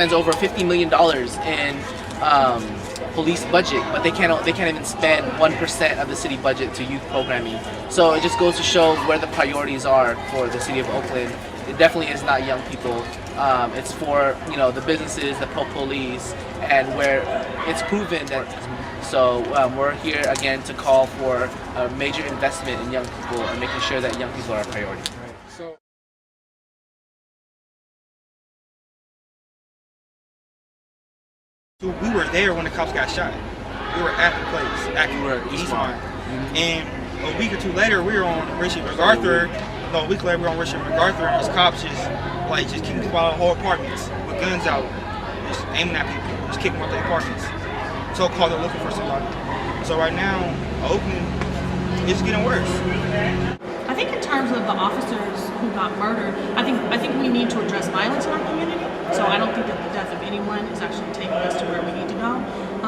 spends over $50 million in police budget, but they can't even spend 1% of the city budget to youth programming. So it just goes to show where the priorities are for the city of Oakland. It definitely is not young people. It's for the businesses, the police, and where it's proven that. So we're here again to call for a major investment in young people and making sure that young people are a priority. So we were there when the cops got shot. We were at the place, at Eastmont. And a week or two later, we were on Richard MacArthur. No, a week later, we were on Richard MacArthur, and these cops just kicking people out of whole apartments with guns out, just aiming at people, just kicking them out of the apartments. So-called they're looking for somebody. So right now, Oakland is getting worse. I think in terms of the officers who got murdered, I think we need to address violence in our community. So I don't think that the death of anyone is actually taking us to where we need to go.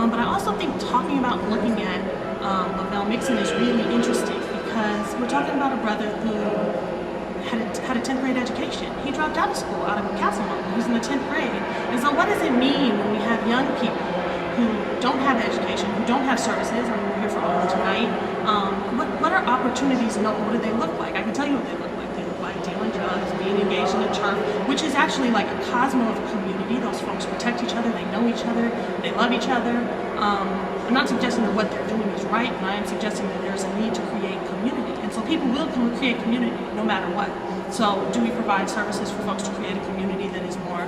But I also think talking about looking at Lavelle Mixon is really interesting because we're talking about a brother who had a 10th grade education. He dropped out of school, out of Castleman. He was in the 10th grade. And so what does it mean when we have young people who don't have education, who don't have services? I mean, we're here for all tonight. What are opportunities and what do they look like? I can tell you what they look like. They look like dealing drugs, being engaged in a church, which is actually like a cosmo of a community. Those folks protect each other, they know each other, they love each other. I'm not suggesting that what they're doing is right, but I am suggesting that there's a need to create community. And so people will create community no matter what. So do we provide services for folks to create a community that is more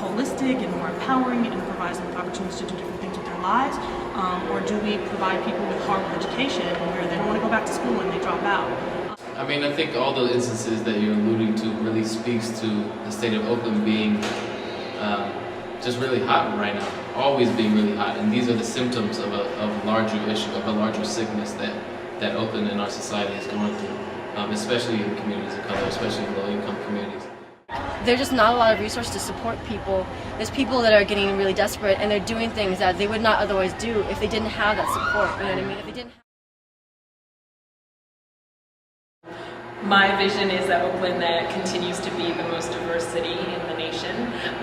holistic and more empowering and provides them with opportunities to do different things with their lives? Or do we provide people with horrible education where they don't want to go back to school and they drop out? I mean, I think all the instances that you're alluding to really speaks to the state of Oakland being just really hot right now, always being really hot. And these are the symptoms of a larger issue, of a larger sickness that Oakland and our society is going through, especially in communities of color, especially in low-income communities. There's just not a lot of resources to support people. There's people that are getting really desperate and they're doing things that they would not otherwise do if they didn't have that support, you know what I mean? If they didn't. My vision is that Oakland that continues to be the most diverse city in the nation,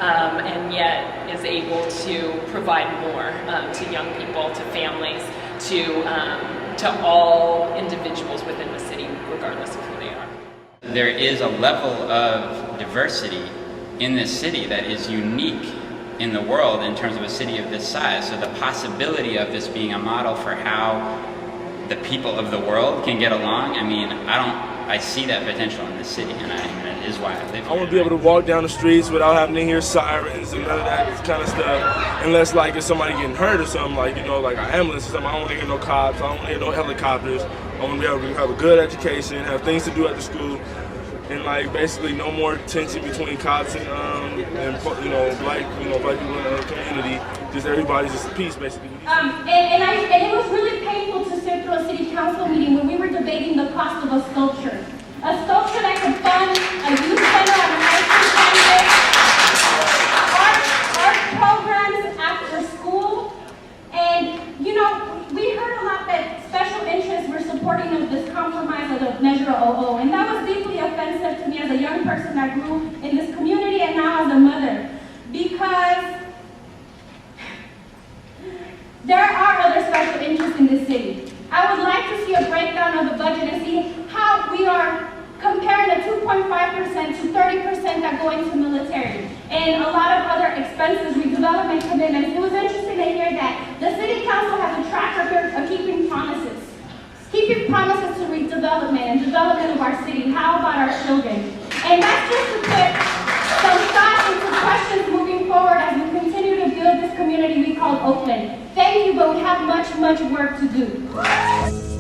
and yet is able to provide more to young people, to families, to all individuals within the city, regardless of who they are. There is a level of diversity in this city that is unique in the world in terms of a city of this size. So the possibility of this being a model for how the people of the world can get along, I mean, I see that potential in this city, and it is why I live here. I want to be able to walk down the streets without having to hear sirens and none of that kind of stuff. Unless like if somebody getting hurt or something, like like an ambulance or something, I don't want to hear no cops, I don't want to hear no helicopters. I want to be able to have a good education, have things to do at the school, and like basically no more tension between cops and black people in the community. Just everybody's just at peace basically. And it was really painful to sit through a city council meeting when we were debating the cost of a sculpture. A sculpture that could fund a youth center on a high school campus, art programs after school, and we heard a lot that special interests were supporting of this compromise of the Measure 00, and that was deeply offensive to me as a young person that grew in this community and now as a mother, because there are other special interests in this city. I would like to see a breakdown of the budget and see how we are comparing the 2.5% to 30% that go into military and a lot of other expenses, redevelopment commitments. It was interesting to hear that the city council has a track record of keeping promises to redevelopment and development of our city. How about our children? And that's just to put some thought into questions moving forward as we continue to build this community we call Oakland. Thank you, but we have much, much work to do.